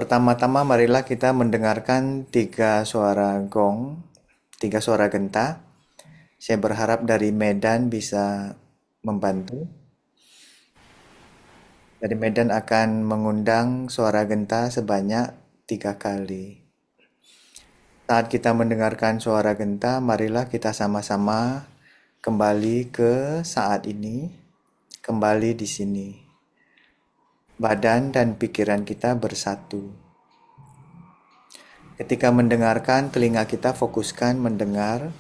Pertama-tama marilah kita mendengarkan tiga suara gong, tiga suara genta. Saya berharap dari Medan bisa membantu. Dari Medan akan mengundang suara genta sebanyak 3 kali. Saat kita mendengarkan suara genta, marilah kita sama-sama kembali ke saat ini, kembali di sini. Badan dan pikiran kita bersatu. Ketika mendengarkan, telinga kita fokuskan mendengar.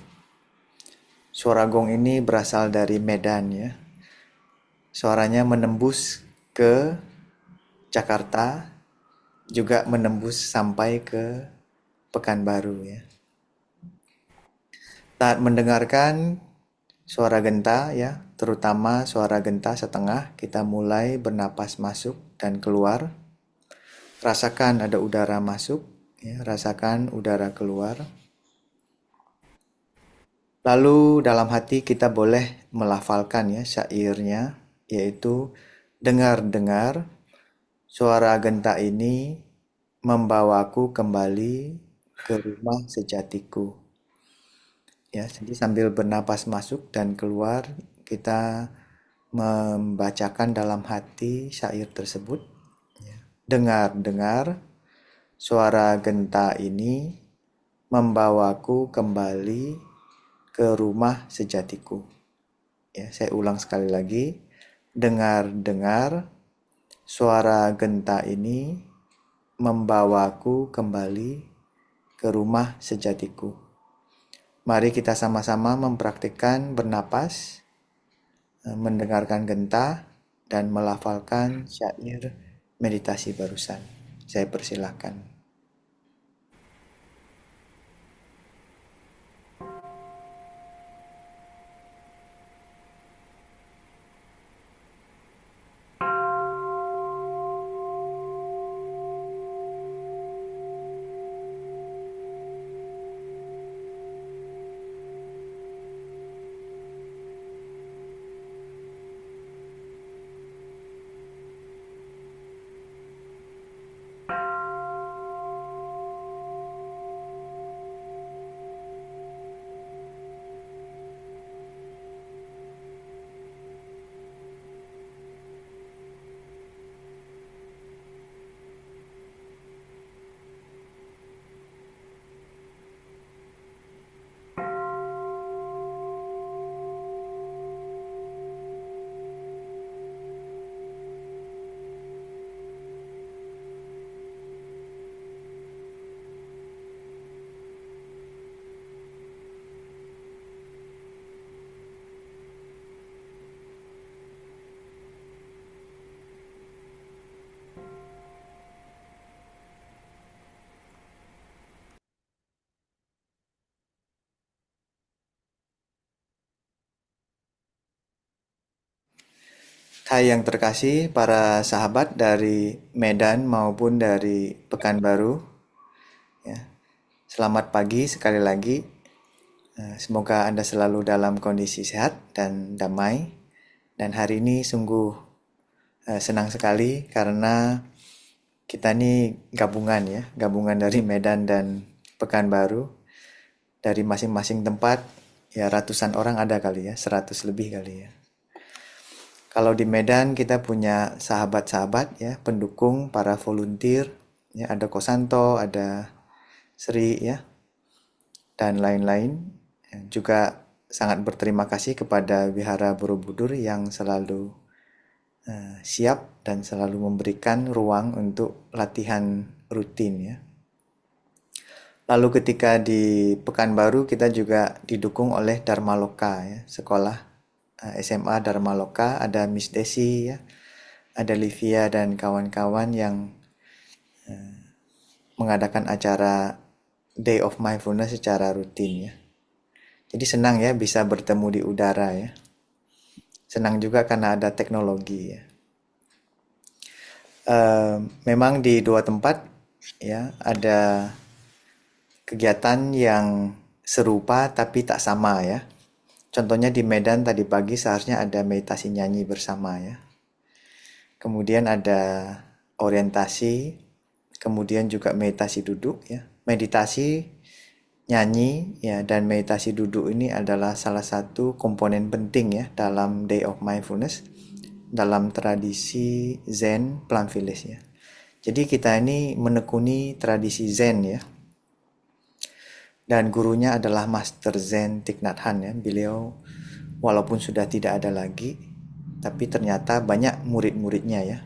Suara gong ini berasal dari Medan ya. Suaranya menembus ke Jakarta, juga menembus sampai ke Pekanbaru ya. Saat mendengarkan suara genta ya, terutama suara genta setengah, kita mulai bernapas masuk dan keluar. Rasakan ada udara masuk, ya, rasakan udara keluar. Lalu dalam hati kita boleh melafalkan ya syairnya, yaitu dengar-dengar suara genta ini membawaku kembali ke rumah sejatiku. Ya, jadi sambil bernapas masuk dan keluar, kita membacakan dalam hati syair tersebut. Dengar-dengar suara genta ini membawaku kembali ke rumah sejatiku. Ya, saya ulang sekali lagi. Dengar-dengar suara genta ini membawaku kembali ke rumah sejatiku. Mari kita sama-sama mempraktikkan bernapas, mendengarkan genta, dan melafalkan syair meditasi barusan. Saya persilahkan. Hai yang terkasih, para sahabat dari Medan maupun dari Pekanbaru. Ya, selamat pagi sekali lagi. Semoga Anda selalu dalam kondisi sehat dan damai. Dan hari ini sungguh senang sekali karena kita ini gabungan ya, gabungan dari Medan dan Pekanbaru. Dari masing-masing tempat, ya ratusan orang ada kali ya, 100 lebih kali ya. Kalau di Medan kita punya sahabat-sahabat ya, pendukung, para volunteer, ya ada Kosanto, ada Sri ya, dan lain-lain. Juga sangat berterima kasih kepada Wihara Borobudur yang selalu siap dan selalu memberikan ruang untuk latihan rutin ya. Lalu ketika di Pekanbaru kita juga didukung oleh Dharma Loka ya, sekolah SMA Dharma Loka, ada Miss Desi ya, ada Livia dan kawan-kawan yang mengadakan acara Day of Mindfulness secara rutin ya. Jadi senang ya bisa bertemu di udara ya. Senang juga karena ada teknologi ya. Memang di dua tempat ya ada kegiatan yang serupa tapi tak sama ya. Contohnya di Medan tadi pagi seharusnya ada meditasi nyanyi bersama ya. Kemudian ada orientasi kemudian juga meditasi duduk ya. Meditasi, nyanyi ya, dan meditasi duduk ini adalah salah satu komponen penting ya dalam Day of Mindfulness dalam tradisi Zen Plum Village ya. Jadi kita ini menekuni tradisi Zen ya. Dan gurunya adalah Master Zen Thich Nhat Hanh ya. Beliau walaupun sudah tidak ada lagi, tapi ternyata banyak murid-muridnya ya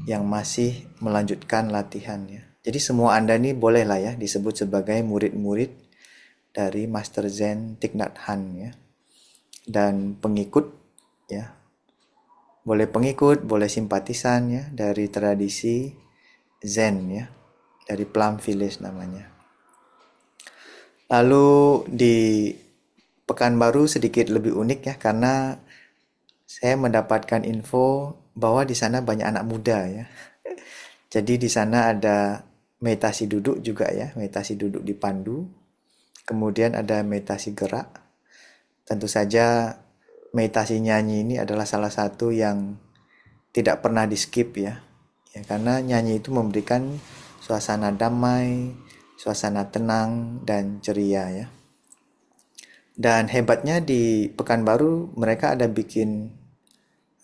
yang masih melanjutkan latihannya. Jadi semua Anda ini bolehlah ya disebut sebagai murid-murid dari Master Zen Thich Nhat Hanh ya. Dan pengikut ya. Boleh pengikut, boleh simpatisan ya dari tradisi Zen ya. Dari Plum Village namanya. Lalu di Pekanbaru sedikit lebih unik ya karena saya mendapatkan info bahwa di sana banyak anak muda ya. Jadi di sana ada meditasi duduk juga ya, meditasi duduk dipandu. Kemudian ada meditasi gerak. Tentu saja meditasi nyanyi ini adalah salah satu yang tidak pernah di skip ya. Ya karena nyanyi itu memberikan suasana damai, suasana tenang dan ceria ya. Dan hebatnya di Pekanbaru mereka ada bikin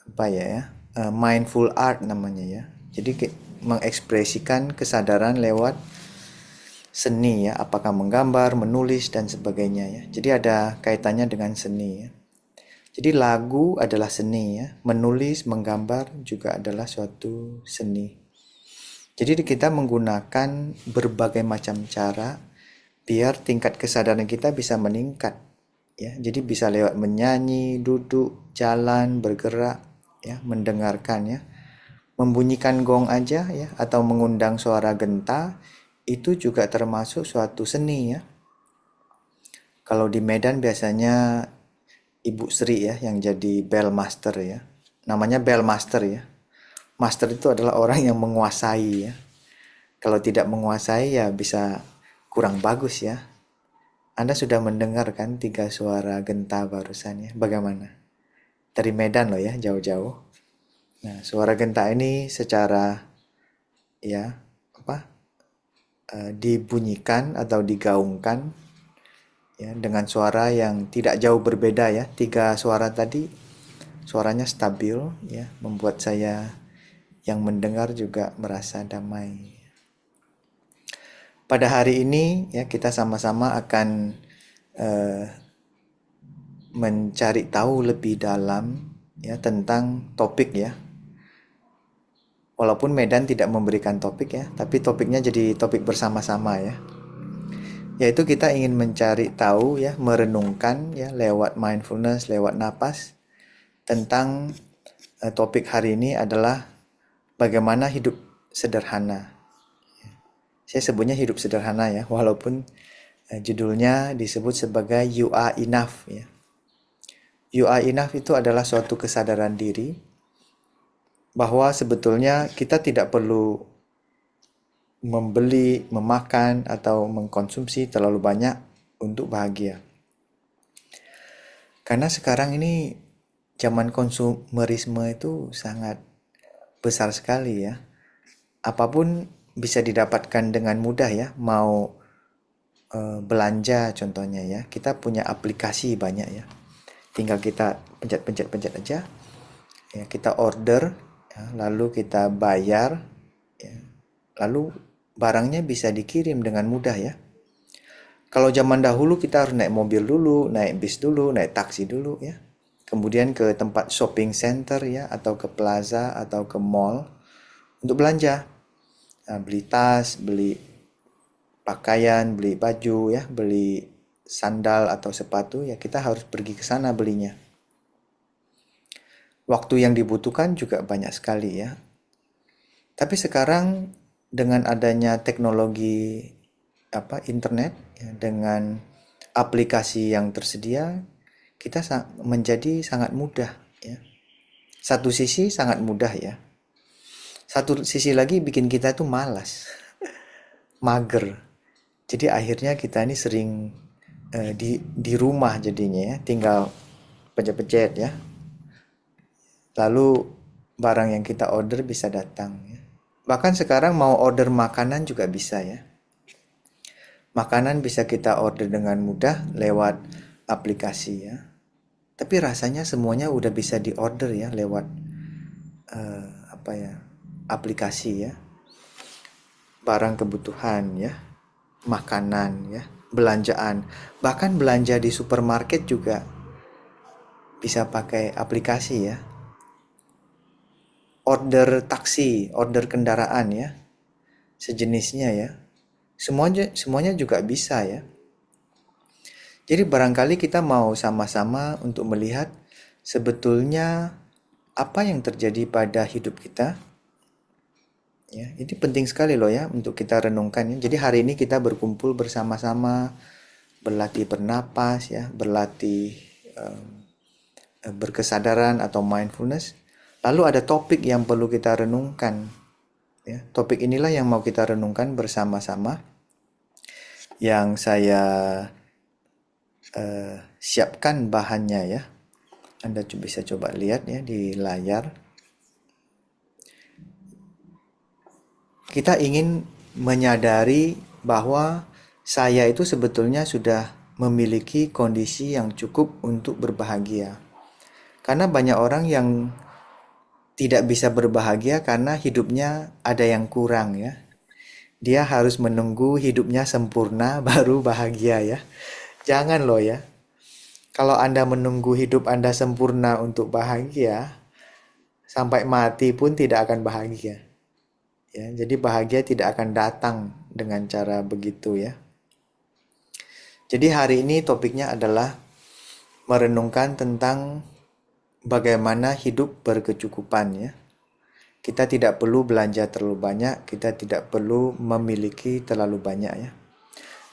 apa ya, mindful art namanya ya. Jadi mengekspresikan kesadaran lewat seni ya, apakah menggambar, menulis dan sebagainya ya. Jadi ada kaitannya dengan seni ya. Jadi lagu adalah seni ya, menulis, menggambar juga adalah suatu seni. Jadi kita menggunakan berbagai macam cara biar tingkat kesadaran kita bisa meningkat ya. Jadi bisa lewat menyanyi, duduk, jalan, bergerak ya, mendengarkan ya. Membunyikan gong aja ya atau mengundang suara genta itu juga termasuk suatu seni ya. Kalau di Medan biasanya Ibu Sri ya yang jadi bell master ya. Namanya bell master ya. Master itu adalah orang yang menguasai ya. Kalau tidak menguasai ya bisa kurang bagus ya. Anda sudah mendengar kan 3 suara genta barusan ya. Bagaimana? Dari Medan loh ya, jauh-jauh. Nah, suara genta ini secara ya dibunyikan atau digaungkan ya dengan suara yang tidak jauh berbeda ya. 3 suara tadi suaranya stabil ya, membuat saya yang mendengar juga merasa damai. Pada hari ini ya kita sama-sama akan mencari tahu lebih dalam ya tentang topik ya. Walaupun Medan tidak memberikan topik ya, tapi topiknya jadi topik bersama-sama ya. Yaitu kita ingin mencari tahu ya, merenungkan ya lewat mindfulness, lewat napas tentang topik hari ini adalah bagaimana hidup sederhana. Saya sebutnya hidup sederhana ya, walaupun judulnya disebut sebagai You Are Enough ya. You Are Enough itu adalah suatu kesadaran diri bahwa sebetulnya kita tidak perlu membeli, memakan, atau mengkonsumsi terlalu banyak untuk bahagia. Karena sekarang ini zaman konsumerisme itu sangat besar sekali ya. Apapun bisa didapatkan dengan mudah ya. Mau belanja contohnya ya. Kita punya aplikasi banyak ya. Tinggal kita pencet-pencet aja. Ya, kita order. Lalu kita bayar ya. Lalu barangnya bisa dikirim dengan mudah ya. Kalau zaman dahulu kita harus naik mobil dulu, naik bis dulu, naik taksi dulu ya. Kemudian ke tempat shopping center ya, atau ke plaza atau ke mall untuk belanja. Nah, beli tas, beli pakaian, beli baju ya, beli sandal atau sepatu ya, kita harus pergi ke sana belinya. Waktu yang dibutuhkan juga banyak sekali ya. Tapi sekarang dengan adanya teknologi internet ya, dengan aplikasi yang tersedia, kita menjadi sangat mudah ya. Satu sisi sangat mudah ya. Satu sisi lagi bikin kita tuh malas, mager. Jadi akhirnya kita ini sering di rumah jadinya ya, tinggal pencet-pencet ya. Lalu barang yang kita order bisa datang ya. Bahkan sekarang mau order makanan juga bisa ya. Makanan bisa kita order dengan mudah lewat aplikasi ya. Tapi rasanya semuanya udah bisa diorder ya lewat apa ya? Aplikasi ya. Barang kebutuhan ya, makanan ya, belanjaan. Bahkan belanja di supermarket juga bisa pakai aplikasi ya. Order taksi, order kendaraan ya, sejenisnya ya. Semuanya juga bisa ya. Jadi barangkali kita mau sama-sama untuk melihat sebetulnya apa yang terjadi pada hidup kita. Ya, ini penting sekali loh ya untuk kita renungkan ya. Jadi hari ini kita berkumpul bersama-sama, berlatih bernapas ya, berlatih berkesadaran atau mindfulness. Lalu ada topik yang perlu kita renungkan. Ya, topik inilah yang mau kita renungkan bersama-sama. Yang saya siapkan bahannya ya. Anda bisa coba lihat ya di layar. Kita ingin menyadari bahwa saya itu sebetulnya sudah memiliki kondisi yang cukup untuk berbahagia. Karena banyak orang yang tidak bisa berbahagia karena hidupnya ada yang kurang ya. Dia harus menunggu hidupnya sempurna baru bahagia ya. Jangan loh ya. Kalau Anda menunggu hidup Anda sempurna untuk bahagia, sampai mati pun tidak akan bahagia. Ya, jadi bahagia tidak akan datang dengan cara begitu ya. Jadi hari ini topiknya adalah merenungkan tentang bagaimana hidup berkecukupan ya. Kita tidak perlu belanja terlalu banyak, kita tidak perlu memiliki terlalu banyak ya.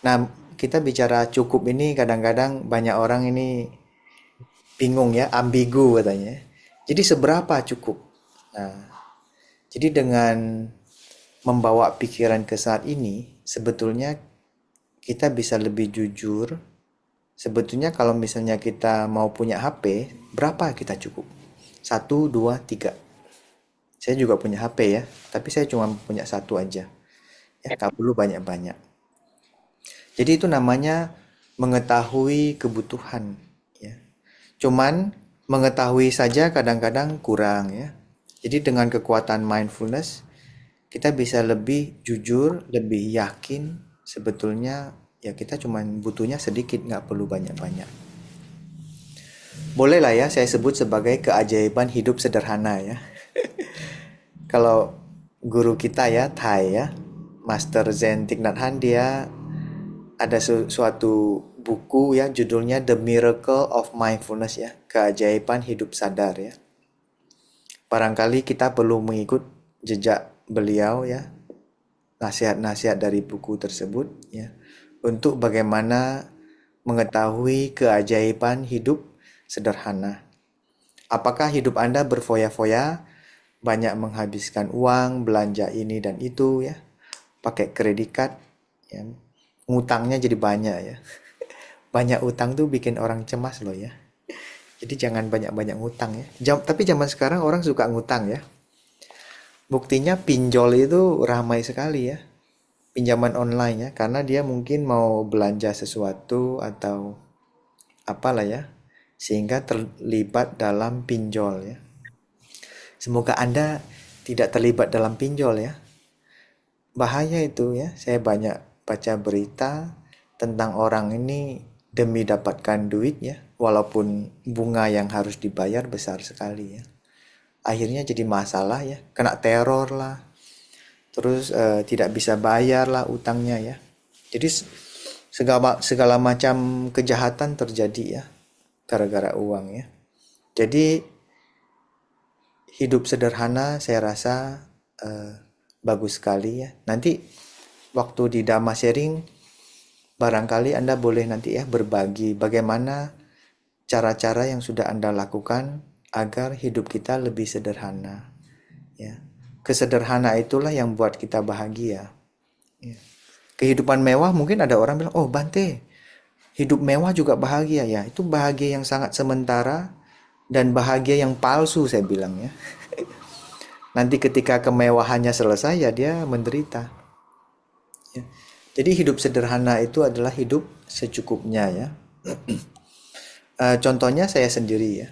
Nah, kita bicara cukup ini kadang-kadang banyak orang ini bingung ya, ambigu katanya. Jadi seberapa cukup? Nah, jadi dengan membawa pikiran ke saat ini, sebetulnya kita bisa lebih jujur. Sebetulnya kalau misalnya kita mau punya HP, berapa kita cukup? 1, 2, 3. Saya juga punya HP ya, tapi saya cuma punya satu aja. Ya, tak perlu banyak-banyak. Jadi itu namanya mengetahui kebutuhan. Ya. Cuman mengetahui saja kadang-kadang kurang ya. Jadi dengan kekuatan mindfulness, kita bisa lebih jujur, lebih yakin sebetulnya ya kita cuma butuhnya sedikit, nggak perlu banyak-banyak. Boleh lah ya saya sebut sebagai keajaiban hidup sederhana ya. Kalau guru kita ya, Thai ya, Master Zen Thich Nhat Hanh, dia ada suatu buku ya judulnya The Miracle of Mindfulness ya, keajaiban hidup sadar ya. Barangkali kita perlu mengikut jejak beliau ya, nasihat-nasihat dari buku tersebut ya, untuk bagaimana mengetahui keajaiban hidup sederhana. Apakah hidup Anda berfoya-foya, banyak menghabiskan uang, belanja ini dan itu ya, pakai kredit card ya, ngutangnya jadi banyak ya. Banyak utang tuh bikin orang cemas loh ya. Jadi jangan banyak-banyak ngutang ya. Tapi zaman sekarang orang suka ngutang ya. Buktinya pinjol itu ramai sekali ya. Pinjaman online ya. Karena dia mungkin mau belanja sesuatu atau apalah ya. Sehingga terlibat dalam pinjol ya. Semoga Anda tidak terlibat dalam pinjol ya. Bahaya itu ya. Saya banyak baca berita tentang orang ini demi dapatkan duit ya. Walaupun bunga yang harus dibayar besar sekali ya. Akhirnya jadi masalah ya. Kena teror lah. Terus tidak bisa bayar lah utangnya ya. Jadi segala macam kejahatan terjadi ya. Gara-gara uang ya. Jadi hidup sederhana saya rasa bagus sekali ya. Nanti waktu di Dhamma sharing barangkali Anda boleh nanti ya berbagi bagaimana cara-cara yang sudah Anda lakukan agar hidup kita lebih sederhana. Ya. Kesederhana itulah yang buat kita bahagia. Ya. Kehidupan mewah mungkin ada orang bilang, oh Bante, hidup mewah juga bahagia ya. Itu bahagia yang sangat sementara dan bahagia yang palsu saya bilang ya. Nanti ketika kemewahannya selesai ya dia menderita. Ya. Jadi hidup sederhana itu adalah hidup secukupnya ya. Contohnya saya sendiri ya.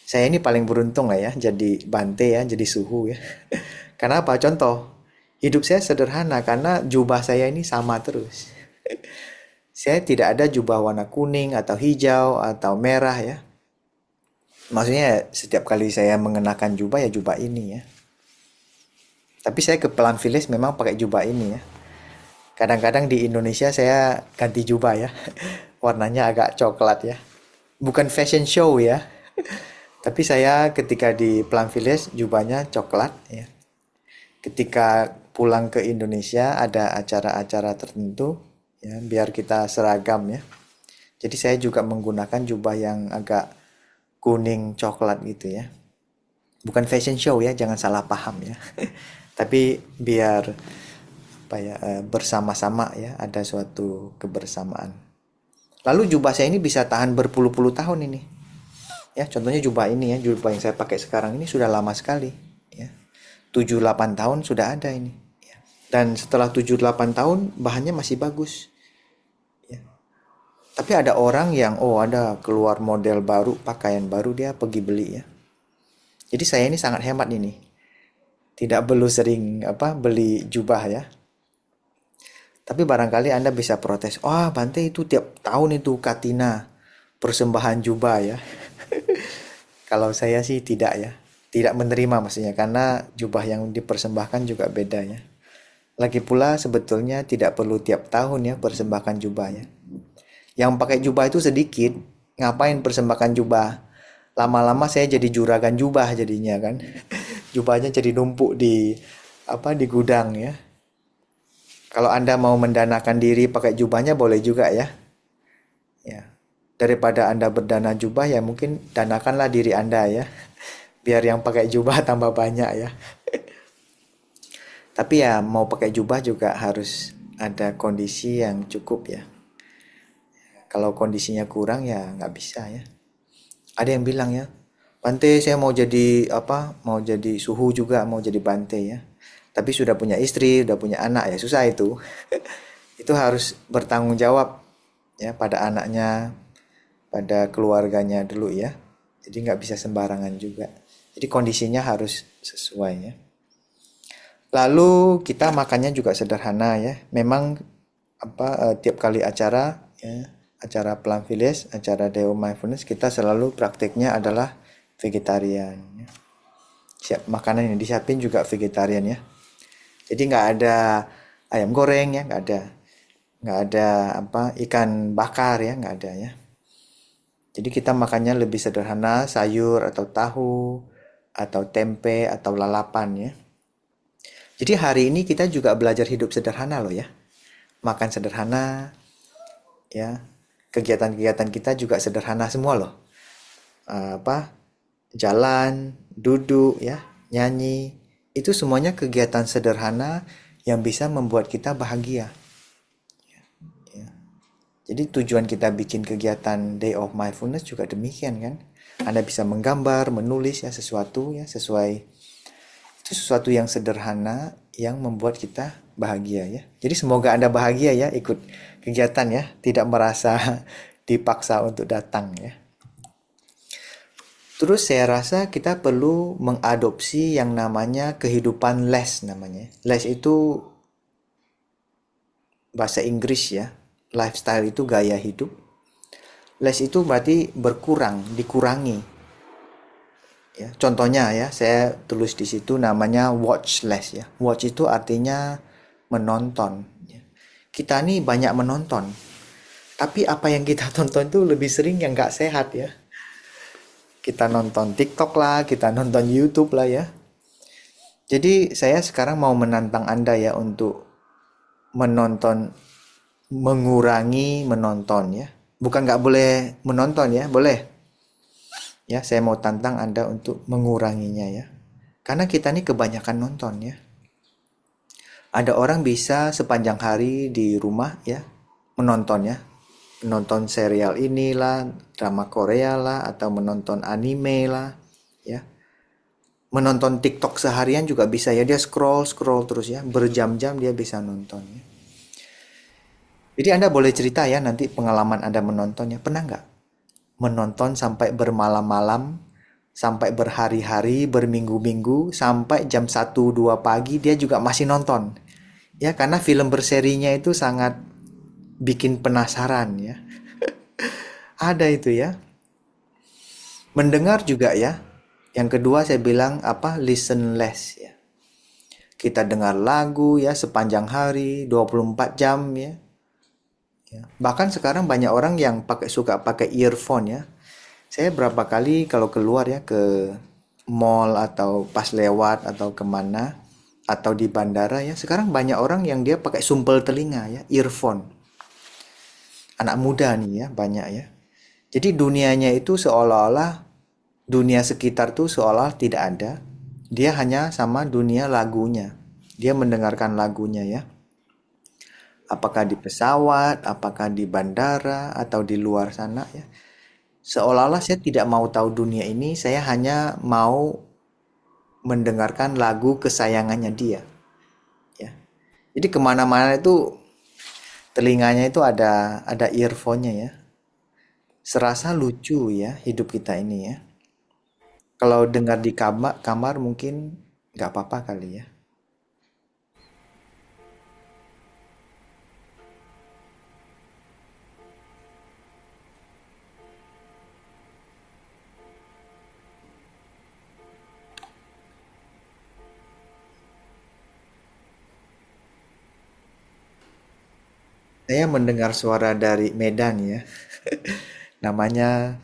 Saya ini paling beruntung lah ya, jadi bante ya, jadi suhu ya. Karena apa? Contoh, hidup saya sederhana karena jubah saya ini sama terus. Saya tidak ada jubah warna kuning atau hijau atau merah ya. Maksudnya setiap kali saya mengenakan jubah ya jubah ini ya. Tapi saya ke Pelan Village memang pakai jubah ini ya. Kadang-kadang di Indonesia saya ganti jubah ya. Warnanya agak coklat ya. Bukan fashion show ya. Tapi saya ketika di Pelan Village jubahnya coklat ya. Ketika pulang ke Indonesia ada acara-acara tertentu ya biar kita seragam ya. Jadi saya juga menggunakan jubah yang agak kuning coklat gitu ya. Bukan fashion show ya, jangan salah paham ya. Tapi biar apa ya bersama-sama ya, ada suatu kebersamaan. Lalu jubah saya ini bisa tahan berpuluh-puluh tahun ini. Ya, contohnya jubah ini ya, jubah yang saya pakai sekarang ini sudah lama sekali ya. 7-8 tahun sudah ada ini ya. Dan setelah 7-8 tahun bahannya masih bagus. Tapi ada orang yang ada keluar model baru, pakaian baru dia pergi beli ya. Jadi saya ini sangat hemat ini. Tidak perlu sering beli jubah ya. Tapi barangkali Anda bisa protes. Wah, Bante itu tiap tahun itu Katina persembahan jubah ya. Kalau saya sih tidak ya. Tidak menerima maksudnya karena jubah yang dipersembahkan juga beda ya. Lagi pula sebetulnya tidak perlu tiap tahun ya persembahkan jubah ya. Yang pakai jubah itu sedikit, ngapain persembahkan jubah? Lama-lama saya jadi juragan jubah jadinya kan. Jubahnya jadi numpuk di gudang ya. Kalau Anda mau mendanakan diri pakai jubahnya boleh juga ya. Ya. Daripada Anda berdana jubah ya mungkin danakanlah diri Anda ya. Biar yang pakai jubah tambah banyak ya. Tapi ya mau pakai jubah juga harus ada kondisi yang cukup ya. Kalau kondisinya kurang ya nggak bisa ya. Ada yang bilang ya, Bante saya mau jadi mau jadi suhu juga, mau jadi Bante ya. Tapi sudah punya istri, sudah punya anak ya susah itu. Itu harus bertanggung jawab ya pada anaknya, pada keluarganya dulu ya. Jadi nggak bisa sembarangan juga. Jadi kondisinya harus sesuai ya. Lalu kita makannya juga sederhana ya. Memang tiap kali acara ya, acara Pelan Village, acara Deo Mindfulness kita selalu praktiknya adalah vegetarian ya. Makanan yang disiapin juga vegetarian ya. Jadi nggak ada ayam goreng ya, nggak ada ikan bakar ya, nggak ada ya. Jadi kita makannya lebih sederhana, sayur atau tahu atau tempe atau lalapan ya. Jadi hari ini kita juga belajar hidup sederhana loh ya. Makan sederhana ya. Kegiatan-kegiatan kita juga sederhana semua loh. Jalan, duduk ya, nyanyi. Itu semuanya kegiatan sederhana yang bisa membuat kita bahagia. Ya. Jadi tujuan kita bikin kegiatan Day of Mindfulness juga demikian kan. Anda bisa menggambar, menulis ya sesuatu ya sesuai. Itu sesuatu yang sederhana yang membuat kita bahagia ya. Jadi semoga Anda bahagia ya ikut kegiatan ya, tidak merasa dipaksa untuk datang ya. Terus saya rasa kita perlu mengadopsi yang namanya kehidupan less namanya. Less itu bahasa Inggris ya. Lifestyle itu gaya hidup. Less itu berarti berkurang, dikurangi. Ya, contohnya ya, saya tulis di situ namanya watch less ya. Watch itu artinya menonton. Ya. Kita nih banyak menonton. Tapi apa yang kita tonton itu lebih sering yang nggak sehat ya. Kita nonton TikTok lah, kita nonton YouTube lah ya. Jadi saya sekarang mau menantang Anda ya untuk menonton, mengurangi menonton ya. Bukan nggak boleh menonton ya, boleh. Ya, saya mau tantang Anda untuk menguranginya ya. Karena kita ini kebanyakan nonton ya. Ada orang bisa sepanjang hari di rumah ya, menonton ya. Menonton serial inilah, drama Korea lah, atau menonton anime lah, ya. menonton TikTok seharian juga bisa ya, dia scroll scroll terus ya, berjam-jam dia bisa nonton ya. Jadi Anda boleh cerita ya nanti pengalaman Anda menontonnya. Pernah nggak menonton sampai bermalam-malam, sampai berhari-hari, berminggu-minggu, sampai jam 1 2 pagi dia juga masih nonton. Ya, karena film berserinya itu sangat bikin penasaran ya. Ada itu ya. Mendengar juga ya. Yang kedua saya bilang apa? Listen less ya. Kita dengar lagu ya sepanjang hari, 24 jam ya. Ya. Bahkan sekarang banyak orang yang suka pakai earphone ya. Saya berapa kali kalau keluar ya ke mall atau pas lewat atau kemana atau di bandara ya, sekarang banyak orang yang dia pakai sumpel telinga ya, earphone. Anak muda nih ya, banyak ya. Jadi dunianya itu seolah-olah dunia sekitar tuh seolah tidak ada. Dia hanya sama dunia lagunya. Dia mendengarkan lagunya ya. Apakah di pesawat, apakah di bandara atau di luar sana ya. Seolah-olah saya tidak mau tahu dunia ini, saya hanya mau mendengarkan lagu kesayangannya dia ya. Jadi kemana-mana itu telinganya itu ada earphone-nya ya. Serasa lucu ya hidup kita ini ya. Kalau dengar di kamar mungkin nggak apa-apa kali ya. Saya mendengar suara dari Medan ya. Namanya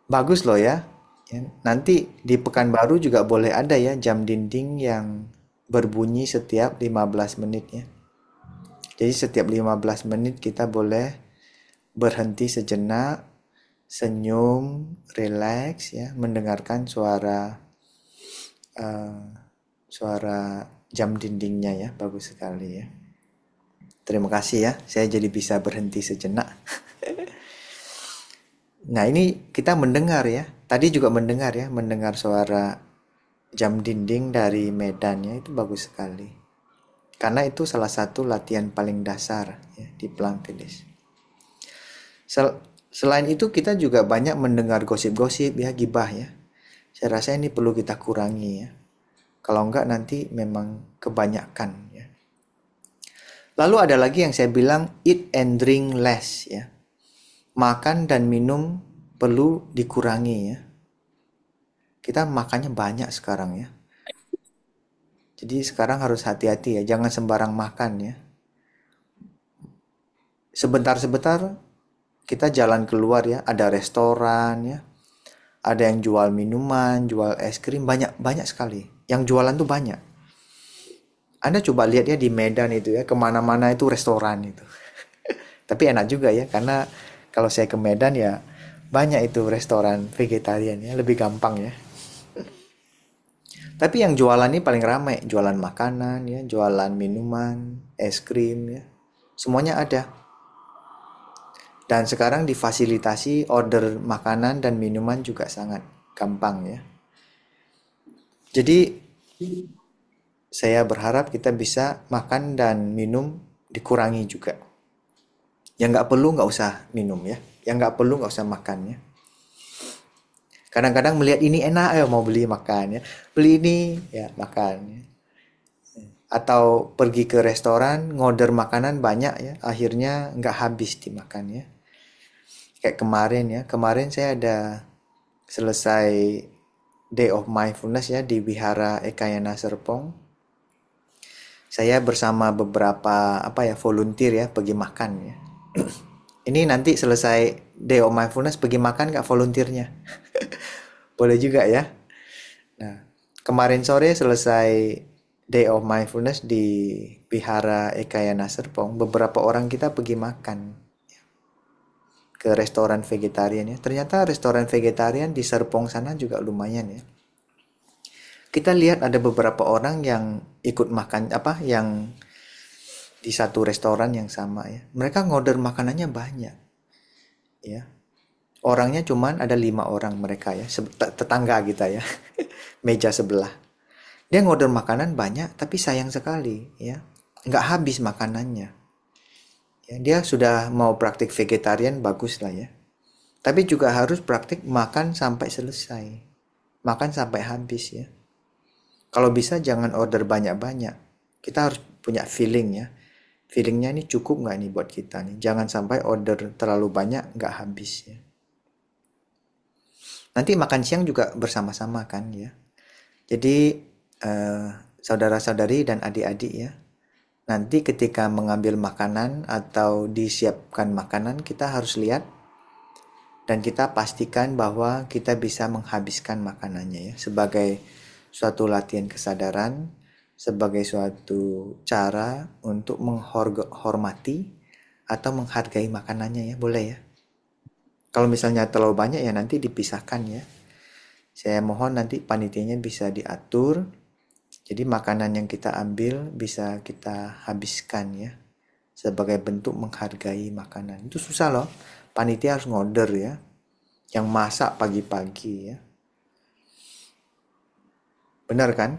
bagus loh ya. Ya, nanti di Pekanbaru juga boleh ada ya jam dinding yang berbunyi setiap 15 menit ya. Jadi setiap 15 menit kita boleh berhenti sejenak, senyum, relax ya, mendengarkan eh, suara jam dindingnya ya, bagus sekali ya. Terima kasih ya, saya jadi bisa berhenti sejenak. Nah, ini kita mendengar ya. Tadi juga mendengar ya, mendengar suara jam dinding dari Medan ya, itu bagus sekali. Karena itu salah satu latihan paling dasar ya, di Plantilis. Sel- Selain itu kita juga banyak mendengar gosip-gosip ya, gibah ya. Saya rasa ini perlu kita kurangi ya. Kalau enggak nanti memang kebanyakan ya. Lalu ada lagi yang saya bilang eat and drink less ya. Makan dan minum perlu dikurangi ya. Kita makannya banyak sekarang ya. Jadi sekarang harus hati-hati ya, jangan sembarang makan ya. Sebentar-sebentar kita jalan keluar ya, ada restoran ya, ada yang jual minuman, jual es krim, banyak banyak sekali. Yang jualan tuh banyak. Anda coba lihat ya di Medan itu ya, kemana-mana itu restoran itu. Tapi enak juga ya, karena kalau saya ke Medan ya banyak itu restoran vegetarian ya, lebih gampang ya. Tapi yang jualan ini paling ramai, jualan makanan ya, jualan minuman, es krim ya. Semuanya ada. Dan sekarang difasilitasi order makanan dan minuman juga sangat gampang ya. Jadi saya berharap kita bisa makan dan minum dikurangi juga. Yang nggak perlu nggak usah minum ya. Yang nggak perlu nggak usah makan ya. Kadang-kadang melihat ini enak, ya mau beli makan ya. Beli ini ya makan ya. Atau pergi ke restoran ngorder makanan banyak ya. Akhirnya nggak habis dimakan ya. Kayak kemarin ya. Kemarin saya ada selesai Day of Mindfulness ya di Wihara Ekayana Serpong. Saya bersama beberapa apa ya volunteer ya pergi makan ya. Ini nanti selesai Day of Mindfulness pergi makan nggak volunteernya? Boleh juga ya. Nah, kemarin sore selesai Day of Mindfulness di Wihara Ekayana Serpong, beberapa orang kita pergi makan ke restoran vegetarian ya. Ternyata restoran vegetarian di Serpong sana juga lumayan ya. Kita lihat ada beberapa orang yang ikut makan apa yang di satu restoran yang sama ya. Mereka ngorder makanannya banyak ya. Orangnya cuman ada 5 orang mereka ya, tetangga kita ya, meja sebelah. Dia ngorder makanan banyak, tapi sayang sekali ya, nggak habis makanannya. Ya, dia sudah mau praktik vegetarian, bagus lah ya. Tapi juga harus praktik makan sampai selesai, makan sampai habis ya. Kalau bisa jangan order banyak-banyak. Kita harus punya feeling ya. Feelingnya ini cukup nggak nih buat kita nih. Jangan sampai order terlalu banyak nggak habis ya. Nanti makan siang juga bersama-sama kan ya. Jadi eh, saudara-saudari dan adik-adik ya. Nanti ketika mengambil makanan atau disiapkan makanan kita harus lihat dan kita pastikan bahwa kita bisa menghabiskan makanannya ya. Sebagai suatu latihan kesadaran, sebagai suatu cara untuk menghormati atau menghargai makanannya ya. Boleh ya. Kalau misalnya terlalu banyak ya nanti dipisahkan ya. Saya mohon nanti panitianya bisa diatur. Jadi makanan yang kita ambil bisa kita habiskan ya. Sebagai bentuk menghargai makanan. Itu susah loh. Panitia harus ngorder ya. Yang masak pagi-pagi ya. Benar kan?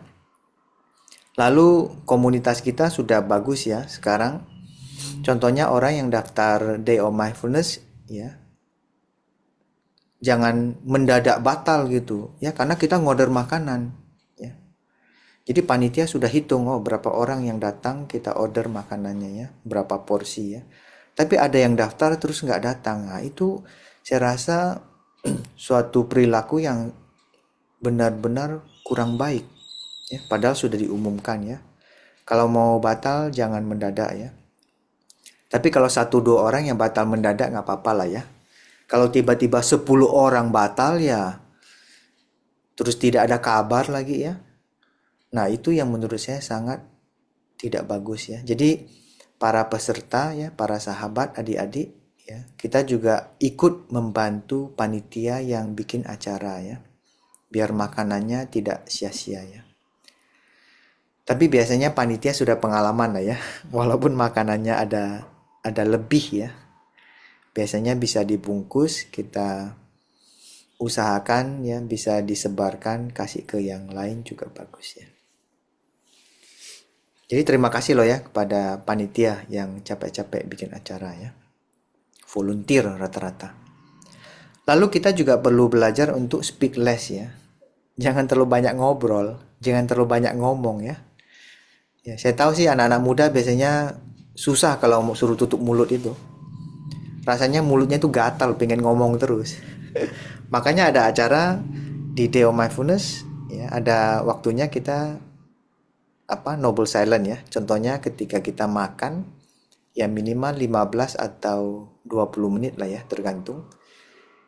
Lalu komunitas kita sudah bagus ya sekarang. Contohnya orang yang daftar Day of Mindfulness ya. Jangan mendadak batal gitu ya, karena kita ngorder makanan ya. Jadi panitia sudah hitung berapa orang yang datang, kita order makanannya ya, berapa porsi ya. Tapi ada yang daftar terus nggak datang. Nah, itu saya rasa suatu perilaku yang benar-benar kurang baik ya, padahal sudah diumumkan ya. Kalau mau batal jangan mendadak ya. Tapi kalau 1-2 orang yang batal mendadak nggak apa-apa lah ya. Kalau tiba-tiba 10 orang batal ya, terus tidak ada kabar lagi ya. Nah itu yang menurut saya sangat tidak bagus ya. Jadi para peserta ya, para sahabat, adik-adik ya, kita juga ikut membantu panitia yang bikin acara ya. Biar makanannya tidak sia-sia ya. Tapi biasanya panitia sudah pengalaman lah ya. Walaupun makanannya ada lebih ya. Biasanya bisa dibungkus, kita usahakan ya bisa disebarkan, kasih ke yang lain juga bagus ya. Jadi terima kasih loh ya kepada panitia yang capek-capek bikin acara ya. Volunteer rata-rata. Lalu kita juga perlu belajar untuk speak less ya. Jangan terlalu banyak ngobrol, jangan terlalu banyak ngomong ya. Ya, saya tahu sih anak-anak muda biasanya susah kalau mau suruh tutup mulut itu. Rasanya mulutnya tuh gatal, pengen ngomong terus. Makanya ada acara di Deo Mindfulness, ya, ada waktunya kita noble silent ya. Contohnya ketika kita makan, ya minimal 15 atau 20 menit lah ya, tergantung.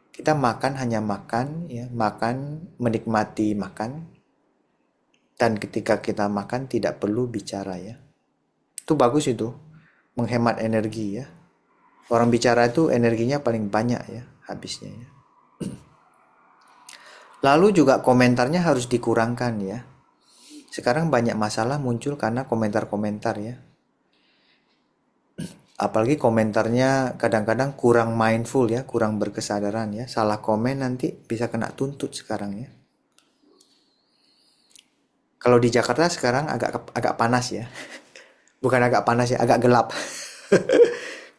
Kita makan hanya makan ya, makan menikmati makan. Dan ketika kita makan tidak perlu bicara ya. Itu bagus itu, menghemat energi ya. Orang bicara itu energinya paling banyak ya habisnya ya. Lalu juga komentarnya harus dikurangkan ya. Sekarang banyak masalah muncul karena komentar-komentar ya. Apalagi komentarnya kadang-kadang kurang mindful ya, kurang berkesadaran ya. Salah komen nanti bisa kena tuntut sekarang ya. Kalau di Jakarta sekarang agak panas ya. Bukan agak panas ya, agak gelap.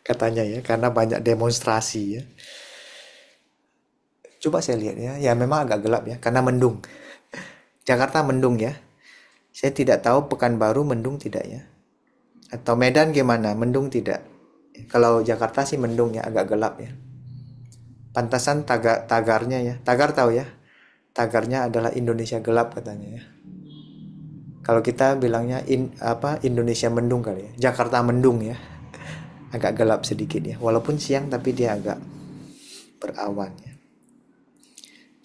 Katanya ya, karena banyak demonstrasi ya. Coba saya lihat ya, ya memang agak gelap ya, karena mendung. Jakarta mendung ya. Saya tidak tahu Pekanbaru mendung tidak ya. Atau Medan gimana, mendung tidak. Kalau Jakarta sih mendung ya, agak gelap ya. Pantasan tagarnya ya, tagar tahu ya. Tagarnya adalah Indonesia gelap katanya ya. Kalau kita bilangnya Indonesia mendung kali ya. Jakarta mendung ya. Agak gelap sedikit ya. Walaupun siang tapi dia agak berawan ya.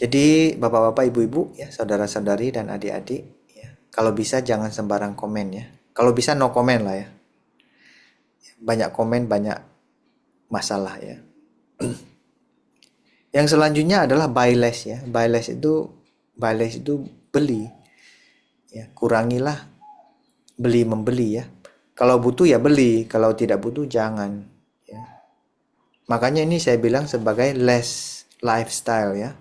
Jadi bapak-bapak, ibu-ibu ya, saudara-saudari dan adik-adik ya. Kalau bisa jangan sembarang komen ya. Kalau bisa no comment lah ya. Banyak komen banyak masalah ya. Yang selanjutnya adalah buy less ya. Buy less itu beli. Ya, kurangilah beli membeli ya. Kalau butuh ya beli, kalau tidak butuh jangan ya. Makanya ini saya bilang sebagai less lifestyle ya,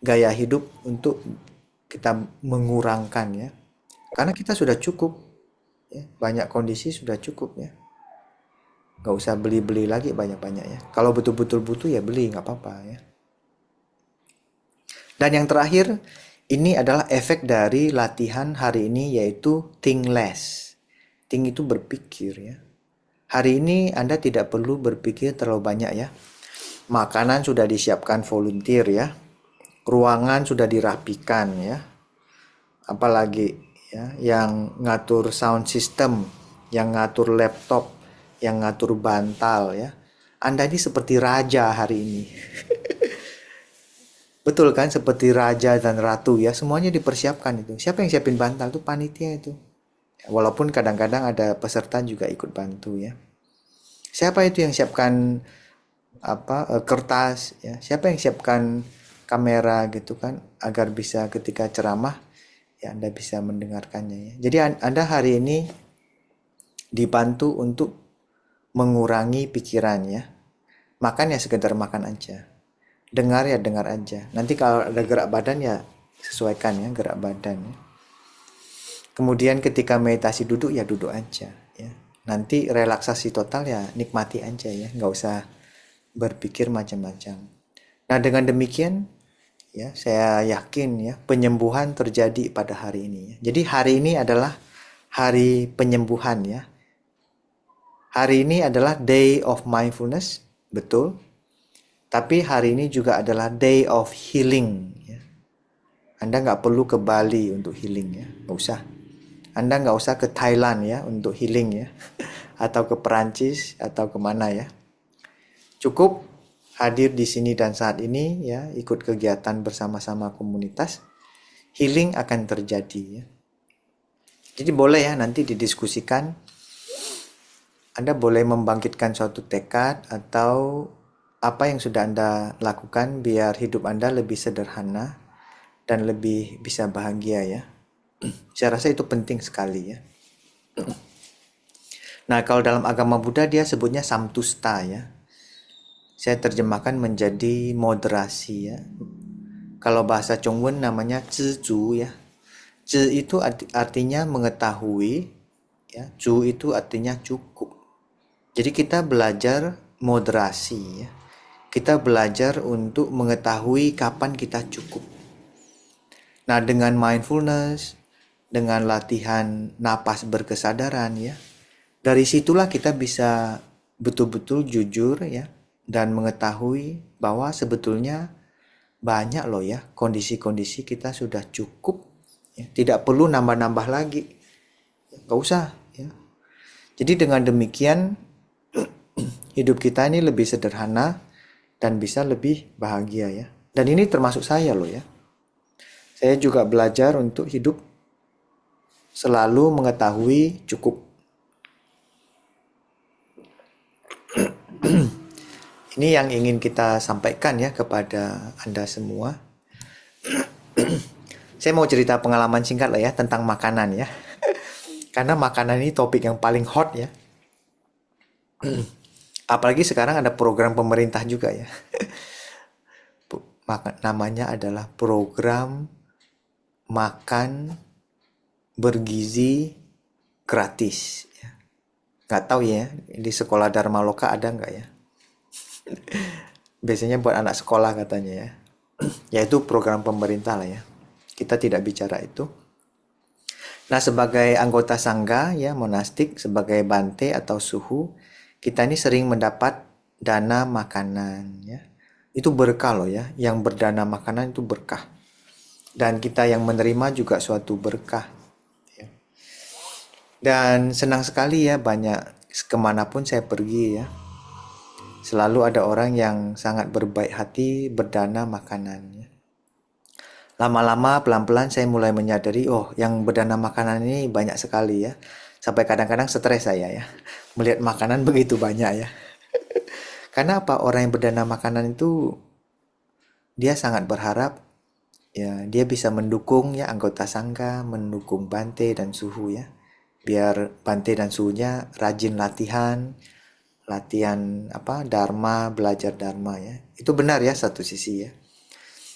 gaya hidup untuk kita mengurangkan ya. Karena kita sudah cukup ya, banyak kondisi sudah cukup ya. Nggak usah beli-beli lagi banyak-banyak ya. Kalau betul-betul butuh ya beli, nggak apa-apa ya. Dan yang terakhir, ini adalah efek dari latihan hari ini yaitu think less. Think itu berpikir ya. Hari ini Anda tidak perlu berpikir terlalu banyak ya. Makanan sudah disiapkan volunteer ya. Ruangan sudah dirapikan ya. Apalagi ya, yang ngatur sound system, yang ngatur laptop, yang ngatur bantal ya. Anda ini seperti raja hari ini. Betul kan, seperti raja dan ratu ya, semuanya dipersiapkan itu. Siapa yang siapin bantal tuh? Panitia itu. Walaupun kadang-kadang ada peserta juga ikut bantu ya. Siapa itu yang siapkan kertas ya? Siapa yang siapkan kamera gitu kan agar bisa ketika ceramah ya Anda bisa mendengarkannya ya. Jadi Anda hari ini dibantu untuk mengurangi pikiran ya. Makan ya sekedar makan aja. Dengar ya dengar aja. Nanti kalau ada gerak badan ya sesuaikan ya gerak badan ya. Kemudian ketika meditasi duduk ya duduk aja ya. Nanti relaksasi total ya nikmati aja ya, nggak usah berpikir macam-macam. Nah dengan demikian ya saya yakin ya penyembuhan terjadi pada hari ini ya. Jadi hari ini adalah hari penyembuhan ya. Hari ini adalah day of mindfulness, betul. Tapi hari ini juga adalah day of healing ya. Anda nggak perlu ke Bali untuk healing ya, nggak usah. Anda nggak usah ke Thailand ya untuk healing ya, atau ke Perancis atau kemana ya. Cukup hadir di sini dan saat ini ya, ikut kegiatan bersama-sama komunitas, healing akan terjadi ya. Jadi boleh ya nanti didiskusikan. Anda boleh membangkitkan suatu tekad atau apa yang sudah Anda lakukan biar hidup Anda lebih sederhana dan lebih bisa bahagia ya. Saya rasa itu penting sekali ya. Nah, kalau dalam agama Buddha dia sebutnya samtusta ya. Saya terjemahkan menjadi moderasi ya. Kalau bahasa Chongwen namanya zizu ya. Zi itu artinya mengetahui ya. Zu itu artinya cukup. Jadi kita belajar moderasi ya. Kita belajar untuk mengetahui kapan kita cukup. Nah, dengan mindfulness, dengan latihan napas berkesadaran ya, dari situlah kita bisa betul-betul jujur ya dan mengetahui bahwa sebetulnya banyak loh ya kondisi-kondisi kita sudah cukup ya, tidak perlu nambah-nambah lagi, nggak usah ya. Jadi dengan demikian hidup kita ini lebih sederhana dan bisa lebih bahagia ya. Dan ini termasuk saya loh ya. Saya juga belajar untuk hidup selalu mengetahui cukup. Ini yang ingin kita sampaikan ya kepada Anda semua. Saya mau cerita pengalaman singkat lah ya tentang makanan ya. Karena makanan ini topik yang paling hot ya. Apalagi sekarang ada program pemerintah juga ya. Namanya adalah program makan bergizi gratis. Nggak tahu ya, di sekolah Dharma Loka ada nggak ya? Biasanya buat anak sekolah katanya ya. Yaitu program pemerintah lah ya. Kita tidak bicara itu. Nah, sebagai anggota sangga ya monastik, sebagai bante atau suhu, kita ini sering mendapat dana makanan ya. Itu berkah loh ya. Yang berdana makanan itu berkah. Dan kita yang menerima juga suatu berkah. Ya. Dan senang sekali ya banyak kemanapun saya pergi ya. Selalu ada orang yang sangat berbaik hati berdana makanan ya. Lama-lama pelan-pelan saya mulai menyadari, oh yang berdana makanan ini banyak sekali ya. Sampai kadang-kadang stres saya ya. Melihat makanan begitu banyak ya. Karena apa? Orang yang berdana makanan itu dia sangat berharap ya dia bisa mendukung ya anggota sangga, mendukung bante dan suhu ya. Biar bante dan suhunya rajin latihan dharma, belajar dharma ya. Itu benar ya satu sisi ya.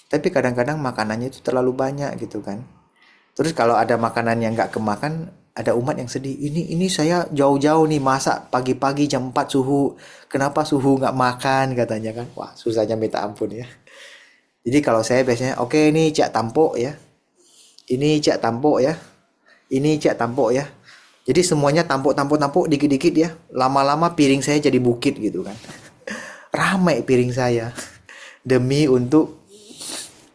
Tapi kadang-kadang makanannya itu terlalu banyak gitu kan. Terus kalau ada makanan yang nggak kemakan, ada umat yang sedih. Ini saya jauh-jauh nih masak pagi-pagi jam 4 suhu. Kenapa suhu nggak makan katanya kan. Wah, susahnya minta ampun ya. Jadi kalau saya biasanya, oke ini cak tampuk ya. Ini cak tampuk ya. Ini cak tampuk ya. Jadi semuanya tampuk-tampuk-tampuk dikit-dikit ya. Lama-lama piring saya jadi bukit gitu kan. Ramai piring saya. Demi untuk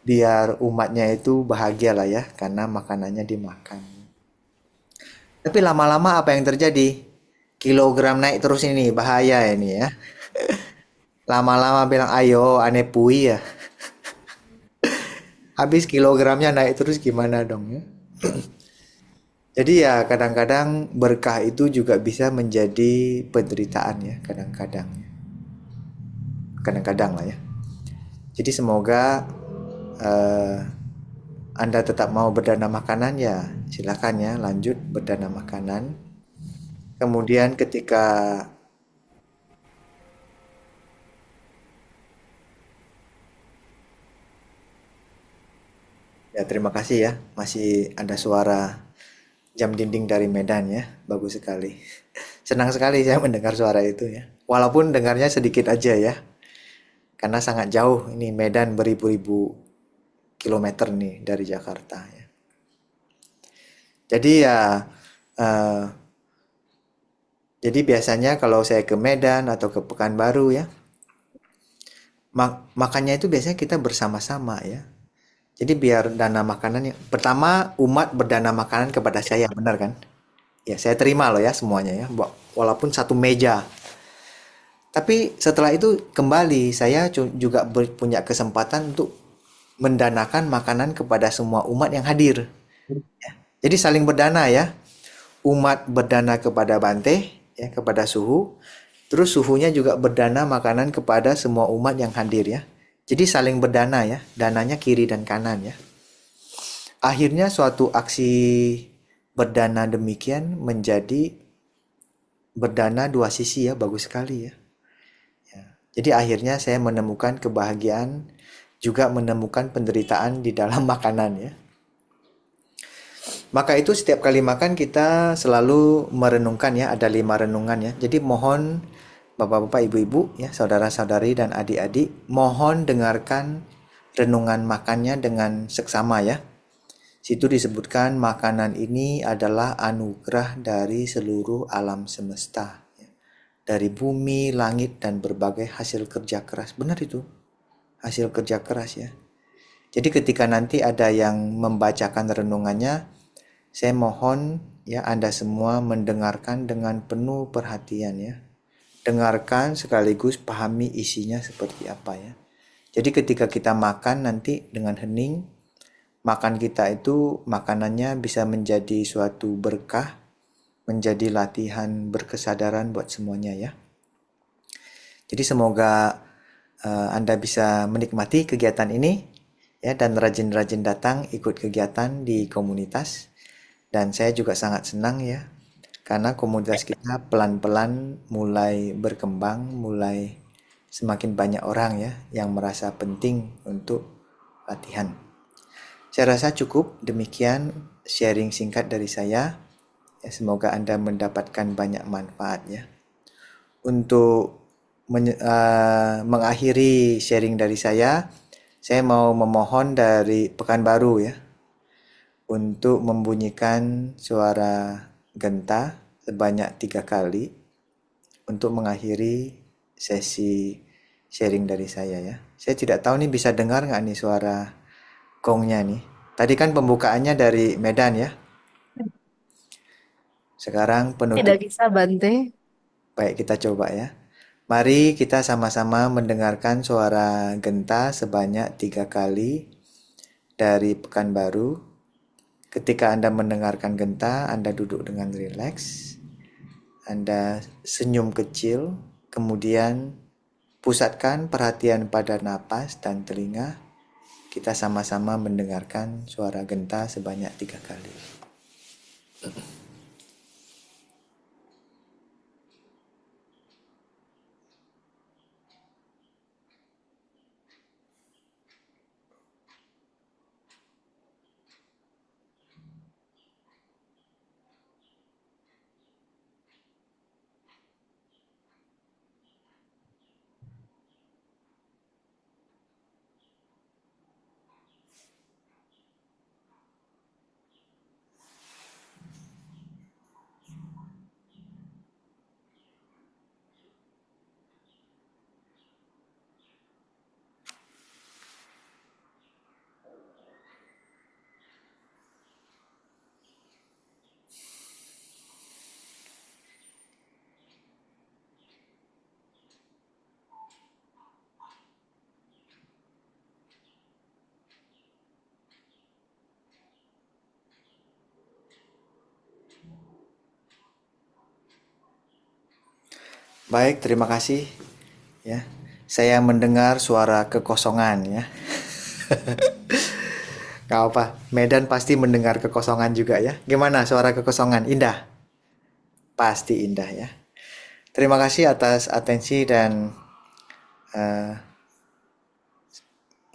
biar umatnya itu bahagia lah ya. Karena makanannya dimakan. Tapi lama-lama apa yang terjadi? Kilogram naik terus ini, bahaya ini ya. Lama-lama bilang, ayo aneh pui ya. Habis kilogramnya naik terus gimana dong ya? Jadi ya kadang-kadang berkah itu juga bisa menjadi penderitaan ya, kadang-kadang. Kadang-kadang lah ya. Jadi semoga eh, Anda tetap mau berdana makanan ya, silakan ya lanjut berdana makanan. Kemudian ketika ya terima kasih ya, masih ada suara jam dinding dari Medan ya, bagus sekali. Senang sekali saya mendengar suara itu ya. Walaupun dengarnya sedikit aja ya, karena sangat jauh ini Medan beribu-ribu kilometer nih dari Jakarta ya. Jadi ya, eh, jadi biasanya kalau saya ke Medan atau ke Pekanbaru ya, makannya itu biasanya kita bersama-sama ya. Jadi biar dana makanannya, pertama umat berdana makanan kepada saya, benar kan? Ya saya terima loh ya semuanya ya, walaupun satu meja. Tapi setelah itu kembali saya juga punya kesempatan untuk mendanakan makanan kepada semua umat yang hadir. Jadi saling berdana ya. Umat berdana kepada Bante, ya, kepada suhu. Terus suhunya juga berdana makanan kepada semua umat yang hadir ya. Jadi saling berdana ya, dananya kiri dan kanan ya. Akhirnya suatu aksi berdana demikian menjadi berdana dua sisi ya, bagus sekali ya. Jadi akhirnya saya menemukan kebahagiaan, juga menemukan penderitaan di dalam makanan ya. Maka itu setiap kali makan kita selalu merenungkan ya, ada 5 renungan ya. Jadi mohon bapak-bapak, ibu-ibu ya, saudara-saudari dan adik-adik, mohon dengarkan renungan makannya dengan seksama ya. Situ disebutkan makanan ini adalah anugerah dari seluruh alam semesta. Ya. Dari bumi, langit, dan berbagai hasil kerja keras. Benar itu, hasil kerja keras ya. Jadi ketika nanti ada yang membacakan renungannya, saya mohon ya Anda semua mendengarkan dengan penuh perhatian ya. Dengarkan sekaligus pahami isinya seperti apa ya. Jadi ketika kita makan nanti dengan hening, makan kita itu makanannya bisa menjadi suatu berkah, menjadi latihan berkesadaran buat semuanya ya. Jadi semoga Anda bisa menikmati kegiatan ini ya dan rajin-rajin datang ikut kegiatan di komunitas. Dan saya juga sangat senang ya karena komunitas kita pelan-pelan mulai berkembang, mulai semakin banyak orang ya yang merasa penting untuk latihan. Saya rasa cukup demikian sharing singkat dari saya. Ya, semoga Anda mendapatkan banyak manfaat ya. Untuk mengakhiri sharing dari saya mau memohon dari Pekanbaru ya untuk membunyikan suara genta sebanyak 3 kali untuk mengakhiri sesi sharing dari saya ya. Saya tidak tahu nih bisa dengar nggak nih suara gongnya nih. Tadi kan pembukaannya dari Medan ya. Sekarang Tidak penutup. bisa, Bante. Baik, kita coba ya. Mari kita sama-sama mendengarkan suara genta sebanyak 3 kali dari Pekanbaru. Ketika Anda mendengarkan genta, Anda duduk dengan rileks. Anda senyum kecil, kemudian pusatkan perhatian pada napas dan telinga. Kita sama-sama mendengarkan suara genta sebanyak 3 kali. Baik, terima kasih ya. Saya mendengar suara kekosongan ya. Gak apa, Medan pasti mendengar kekosongan juga ya. Gimana suara kekosongan? Indah? Pasti indah ya. Terima kasih atas atensi dan eh,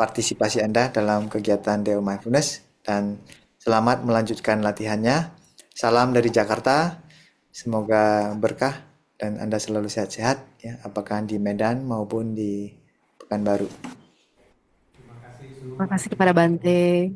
partisipasi Anda dalam kegiatan DO Mindfulness dan selamat melanjutkan latihannya. Salam dari Jakarta. Semoga berkah dan Anda selalu sehat-sehat ya, apakah di Medan maupun di Pekanbaru. Terima kasih kepada Bante.